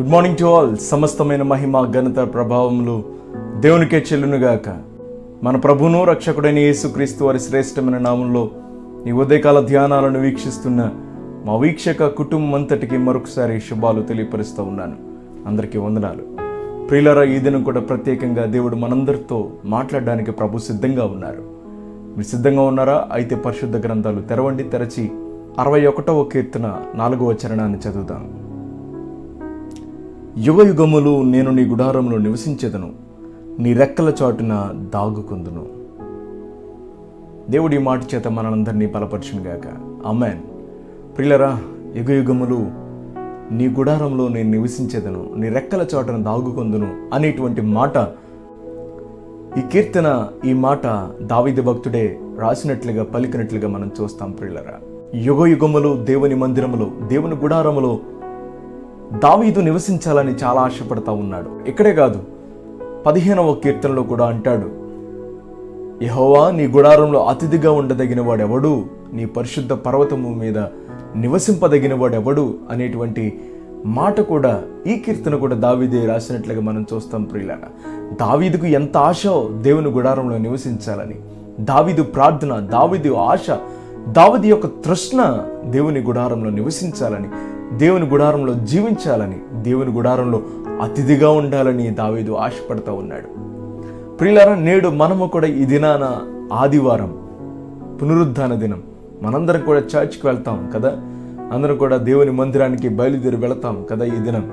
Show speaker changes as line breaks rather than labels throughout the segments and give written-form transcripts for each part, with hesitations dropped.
Good morning to all. సమస్తమైన మహిమ ఘనత ప్రభావములు దేవునికే చెల్లునుగాక. మన ప్రభువును రక్షకుడైన యేసుక్రీస్తు వారి శ్రేష్టమైన నామంలో ఈ ఉదయకాల ధ్యానాలను వీక్షిస్తున్న మా వీక్షక కుటుంబం అంతటికి మరొకసారి శుభాలు తెలియపరుస్తూ ఉన్నాను. అందరికీ వందనాలు. ప్రియులారా, ఈ దినం కూడా ప్రత్యేకంగా దేవుడు మనందరితో మాట్లాడడానికి ప్రభు సిద్ధంగా ఉన్నారు. మీరు సిద్ధంగా ఉన్నారా? అయితే పరిశుద్ధ గ్రంథాలు తెరవండి. తెరచి 61వ కీర్తన 4వ చరణాన్ని చదువుదాం. యుగ యుగములు నేను నీ గుడారంలో నివసించెదను, నీ రెక్కల చాటున దాగుకుందును. దేవుడి మాట చేత మనందరినీ బలపరచునుగాక. ఆమేన్. ప్రియులారా, యుగ యుగములు నీ గుడారంలో నేను నివసించెదను, నీ రెక్కల చాటున దాగుకుందును అనేటువంటి మాట, ఈ మాట దావీదు భక్తుడే రాసినట్లుగా పలికినట్లుగా మనం చూస్తాం. ప్రియులారా, యుగ యుగములు దేవుని మందిరములో, దేవుని గుడారములో దావీదు నివసించాలని చాలా ఆశపడతా ఉన్నాడు. ఇక్కడే కాదు, 15వ కీర్తనలో కూడా అంటాడు, యెహోవా నీ గుడారంలో అతిథిగా ఉండదగిన వాడెవడు, నీ పరిశుద్ధ పర్వతము మీద నివసింపదగిన వాడెవడు అనేటువంటి మాట కూడా ఈ కీర్తన కూడా దావీదే రాసినట్లుగా మనం చూస్తాం. ప్రియులారా, దావీదుకు ఎంత ఆశ దేవుని గుడారంలో నివసించాలని, దావీదు ప్రార్థన, దావీదు ఆశ, దావీదు యొక్క తృష్ణ దేవుని గుడారంలో నివసించాలని, దేవుని గుడారంలో జీవించాలని, దేవుని గుడారంలో అతిథిగా ఉండాలని దావీదు ఆశపడతా ఉన్నాడు. ప్రియులారా, నేడు మనము కూడా ఈ దినాన ఆదివారం పునరుద్ధాన దినం, మనందరం కూడా చర్చ్కి వెళ్తాం కదా, అందరం కూడా దేవుని మందిరానికి బయలుదేరి వెళతాం కదా. ఈ దినం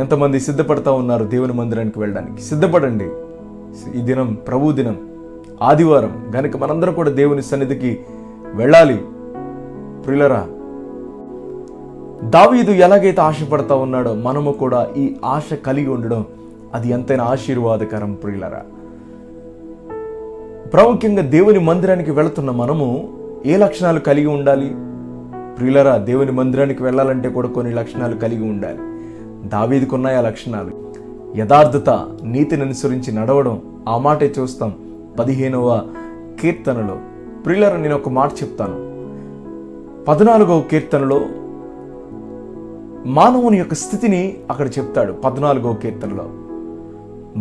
ఎంతమంది సిద్ధపడతా ఉన్నారు దేవుని మందిరానికి వెళ్ళడానికి? సిద్ధపడండి. ఈ దినం ప్రభు దినం, ఆదివారం గనుక మనందరం కూడా దేవుని సన్నిధికి వెళ్ళాలి. ప్రియులారా, దావీదు ఎలాగైతే ఆశపడతా ఉన్నాడో మనము కూడా ఈ ఆశ కలిగి ఉండడం అది ఎంతైనా ఆశీర్వాదకరం. ప్రియులారా, ప్రాముఖ్యంగా దేవుని మందిరానికి వెళుతున్న మనము ఏ లక్షణాలు కలిగి ఉండాలి? ప్రియులారా, దేవుని మందిరానికి వెళ్ళాలంటే కూడా కొన్ని లక్షణాలు కలిగి ఉండాలి. దావీదుకు ఉన్నాయి ఆ లక్షణాలు. యథార్థత, నీతిని అనుసరించి నడవడం, ఆ మాటే చూస్తాం 15వ కీర్తనలో. ప్రియులారా, నేను ఒక మాట చెప్తాను. 14వ కీర్తనలో మానవుని యొక్క స్థితిని అక్కడ చెప్తాడు. 14వ కీర్తనలో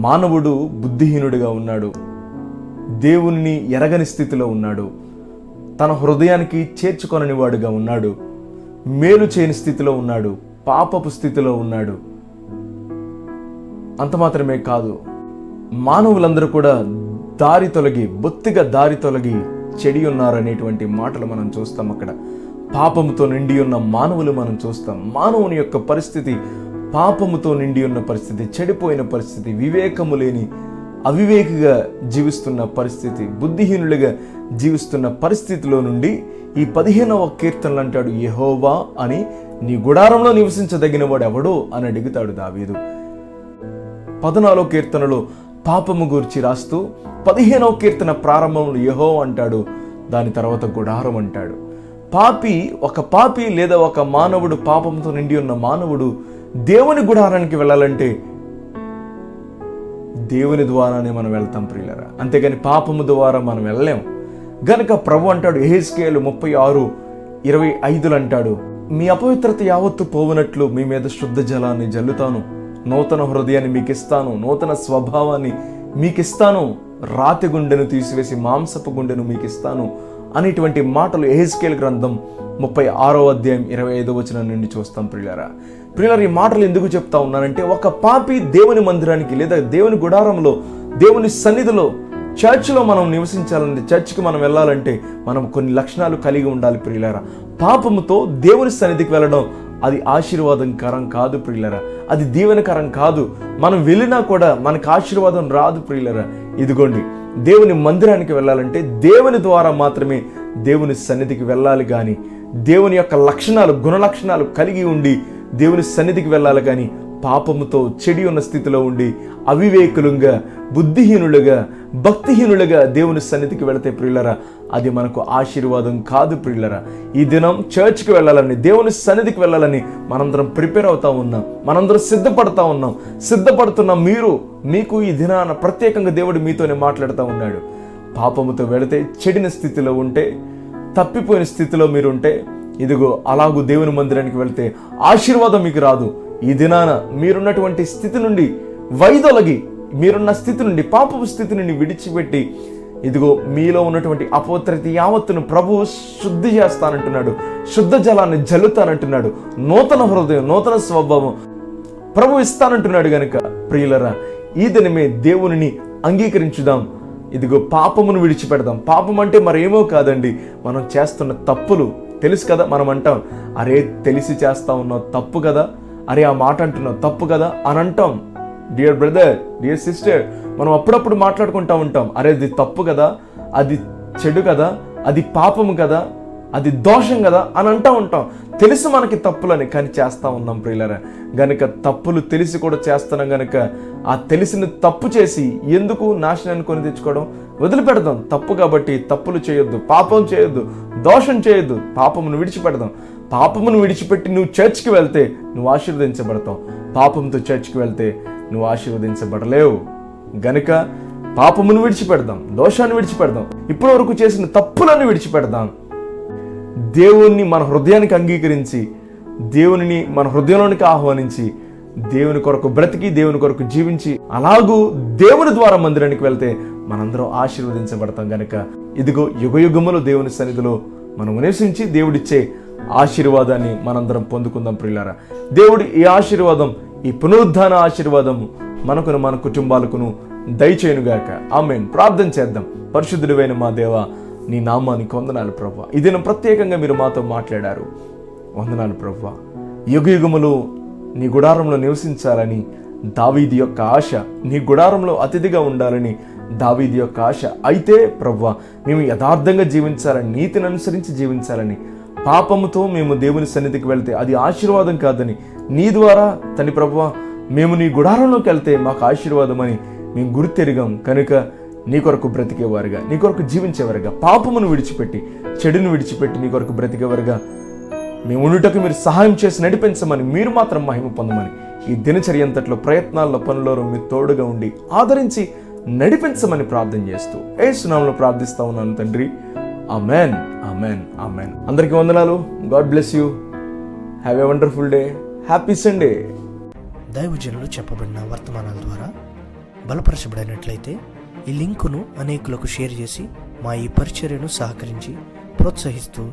మానవుడు బుద్ధిహీనుడిగా ఉన్నాడు, దేవుణ్ణి ఎరగని స్థితిలో ఉన్నాడు, తన హృదయానికి చేర్చుకొనని వాడుగా ఉన్నాడు, మేలు చేయని స్థితిలో ఉన్నాడు, పాపపు స్థితిలో ఉన్నాడు. అంత మాత్రమే కాదు, మానవులందరూ కూడా బొత్తిగా దారి తొలగి చెడి ఉన్నారనేటువంటి మాటలు మనం చూస్తాం. అక్కడ పాపముతో నిండి ఉన్న మానవులు మనం చూస్తాం. మానవుని యొక్క పరిస్థితి పాపముతో నిండి ఉన్న పరిస్థితి, చెడిపోయిన పరిస్థితి, వివేకము లేని అవివేకిగా జీవిస్తున్న పరిస్థితి, బుద్ధిహీనులుగా జీవిస్తున్న పరిస్థితిలో నుండి ఈ 15వ కీర్తనలు అంటాడు, యెహోవా అని నీ గుడారంలో నివసించదగిన వాడు ఎవడో అని అడుగుతాడు దావీదు. 14వ కీర్తనలో పాపము గురించి రాస్తూ 15వ కీర్తన ప్రారంభంలో యెహోవా అంటాడు, దాని తర్వాత గుడారం అంటాడు. ఒక పాపి లేదా ఒక మానవుడు, పాపంతో నిండి ఉన్న మానవుడు దేవుని గుడారానికి వెళ్ళాలంటే దేవుని ద్వారానే మనం వెళ్తాం. ప్రియులారా, అంతేగాని పాపము ద్వారా మనం వెళ్ళలేం. గనుక ప్రభు అంటాడు యెహెజ్కేలు 36:25 అంటాడు, మీ అపవిత్రత యావత్తు పోవునట్లు మీ మీద శుద్ధ జలాన్ని జల్లుతాను, నూతన హృదయాన్ని మీకు ఇస్తాను, నూతన స్వభావాన్ని మీకు ఇస్తాను, రాతి గుండెను తీసివేసి మాంసపు గుండెను మీకు ఇస్తాను అనేటువంటి మాటలు యెహెజ్కేలు గ్రంథం 36:25 నుండి చూస్తాం. ప్రియులారా, ఈ మాటలు ఎందుకు చెప్తా ఉన్నానంటే, ఒక పాపి దేవుని మందిరానికి లేదా దేవుని గుడారంలో, దేవుని సన్నిధిలో, చర్చ్లో మనం నివసించాలంటే, చర్చ్కి మనం వెళ్ళాలంటే మనం కొన్ని లక్షణాలు కలిగి ఉండాలి. ప్రియులారా, పాపముతో దేవుని సన్నిధికి వెళ్ళడం అది ఆశీర్వాదకరం కాదు. ప్రియులారా, అది దీవెనకరం కాదు. మనం వెళ్ళినా కూడా మనకు ఆశీర్వాదం రాదు. ప్రియులారా, ఇదిగోండి, దేవుని మందిరానికి వెళ్ళాలంటే దేవుని ద్వారా మాత్రమే దేవుని సన్నిధికి వెళ్ళాలి. కానీ దేవుని యొక్క లక్షణాలు, గుణ లక్షణాలు కలిగి ఉండి దేవుని సన్నిధికి వెళ్ళాలి. కానీ పాపముతో చెడి ఉన్న స్థితిలో ఉండి అవివేకులుగా, బుద్ధిహీనులుగా, భక్తిహీనులుగా దేవుని సన్నిధికి వెళితే ప్రియులరా, అది మనకు ఆశీర్వాదం కాదు. ప్రియులరా, ఈ దినం చర్చ్కి వెళ్ళాలని, దేవుని సన్నిధికి వెళ్ళాలని మనందరం ప్రిపేర్ అవుతా ఉన్నాం, మనందరం సిద్ధపడుతున్న మీకు ఈ దినాన ప్రత్యేకంగా దేవుడు మీతోనే మాట్లాడుతూ ఉన్నాడు. పాపముతో వెళితే, చెడిన స్థితిలో ఉంటే, తప్పిపోయిన స్థితిలో మీరుంటే, ఇదిగో అలాగూ దేవుని మందిరానికి వెళ్తే ఆశీర్వాదం మీకు రాదు. ఈ దినాన మీరున్నటువంటి స్థితి నుండి వైదొలగి, మీరున్న స్థితి నుండి, పాపపు స్థితి నుండి విడిచిపెట్టి, ఇదిగో మీలో ఉన్నటువంటి అపవిత్రత యావత్తును ప్రభువు శుద్ధి చేస్తానంటున్నాడు. శుద్ధ జలాన్ని జల్లుతానంటున్నాడు. నూతన హృదయం, నూతన స్వభావం ప్రభు ఇస్తానంటున్నాడు. గనుక ప్రియులరా, ఈ దినమే దేవునిని అంగీకరించుదాం. ఇదిగో పాపమును విడిచిపెడదాం. పాపం అంటే మరేమో కాదండి, మనం చేస్తున్న తప్పులు. తెలుసు కదా, మనం అంటాం, అరే తెలిసి చేస్తా ఉన్నావు తప్పు కదా, అరే ఆ మాట అంటున్నావు తప్పు కదా అని అంటాం. డియర్ బ్రదర్, డియర్ సిస్టర్, మనం అప్పుడప్పుడు మాట్లాడుకుంటా ఉంటాం, అరే అది తప్పు కదా, అది చెడు కదా, అది పాపము కదా, అది దోషం కదా అని అంటూ ఉంటాం. తెలుసు మనకి తప్పులని, కానీ చేస్తూ ఉన్నాం ప్రియులారా. గనుక తప్పులు తెలిసి కూడా చేస్తున్నాం. గనుక ఆ తెలిసిన తప్పు చేసి ఎందుకు నాశనాన్ని కొని తెచ్చుకోవడం? వదిలిపెడదాం. తప్పు కాబట్టి తప్పులు చేయొద్దు, పాపం చేయొద్దు, దోషం చేయొద్దు. పాపమును విడిచిపెడదాం. పాపమును విడిచిపెట్టి నువ్వు చర్చ్కి వెళ్తే నువ్వు ఆశీర్వదించబడతావు. పాపంతో చర్చ్కి వెళ్తే నువ్వు ఆశీర్వదించబడలేవు. గనుక పాపమును విడిచిపెడదాం, దోషాన్ని విడిచిపెడదాం, ఇప్పటి వరకు చేసిన తప్పులను విడిచిపెడదాం. దేవుణ్ణి మన హృదయానికి అంగీకరించి, దేవునిని మన హృదయంలోనికి ఆహ్వానించి, దేవుని కొరకు బ్రతికి, దేవుని కొరకు జీవించి, అలాగూ దేవుని ద్వారా మందిరానికి వెళ్తే మనందరం ఆశీర్వదించబడతాం. గనుక ఇదిగో యుగయుగములు దేవుని సన్నిధిలో మనం నివసించి దేవుడిచ్చే ఆశీర్వాదాన్ని మనందరం పొందుకుందాం ప్రియులారా. దేవుడి ఈ ఆశీర్వాదం, ఈ పునరుద్ధాన ఆశీర్వాదము మనకును, మన కుటుంబాలకును దయచేయునుగాక. ఆమేన్. ప్రార్థన చేద్దాం. పరిశుద్ధుడైన మా దేవ, నీ నామానికి వందనాలు ప్రభువా. ఈ దినం ప్రత్యేకంగా మీరు మాతో మాట్లాడారు. వందనాలు ప్రభువా. యుగయుగములు నీ గుడారంలో నివసించాలని దావీదు యొక్క ఆశ, నీ గుడారంలో అతిథిగా ఉండాలని దావీదు యొక్క ఆశ. అయితే ప్రభువా, మేము యథార్థంగా జీవించాలని, నీతిని అనుసరించి జీవించాలని, పాపముతో మేము దేవుని సన్నిధికి వెళ్తే అది ఆశీర్వాదం కాదని, నీ ద్వారా తండ్రి ప్రభువా మేము నీ గుడారంలోకి వెళ్తే మాకు ఆశీర్వాదం అని మేము గుర్తెరిగాం. కనుక నీ కొరకు బ్రతికేవారుగా, నీ కొరకు జీవించేవారుగా, పాపమును విడిచిపెట్టి, చెడును విడిచిపెట్టి నీ కొరకు బ్రతికేవారుగా మేము ఉండుటకు మీరు సహాయం చేసి నడిపించమని, మీరు మాత్రం మహిమ పొందమని, ఈ దినచర్య అంతట్లో ప్రయత్నాల్లో, పనులలో మీరు తోడుగా ఉండి ఆదరించి నడిపించమని ప్రార్థన చేస్తూ యేసు నామములో ప్రార్థిస్తా ఉన్నాను తండ్రి. Amen, amen, amen. అందరికీ వందనాలు. God bless you. Have a wonderful day. Happy Sunday.
దైవజనులు చెప్పబడిన వర్తమానాల ద్వారా బలపరచబడినట్లయితే ఈ లింకును అనేకులకు షేర్ చేసి మా ఈ పరిచర్యను సహకరించి ప్రోత్సహిస్తూ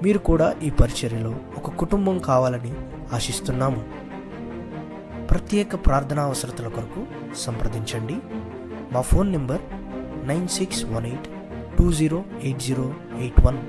మీరు కూడా ఈ పరిచర్యలో ఒక కుటుంబం కావాలని ఆశిస్తున్నాము. ప్రత్యేక ప్రార్థనా అవసరతల కొరకు సంప్రదించండి. మా ఫోన్ నెంబర్ 9618208081.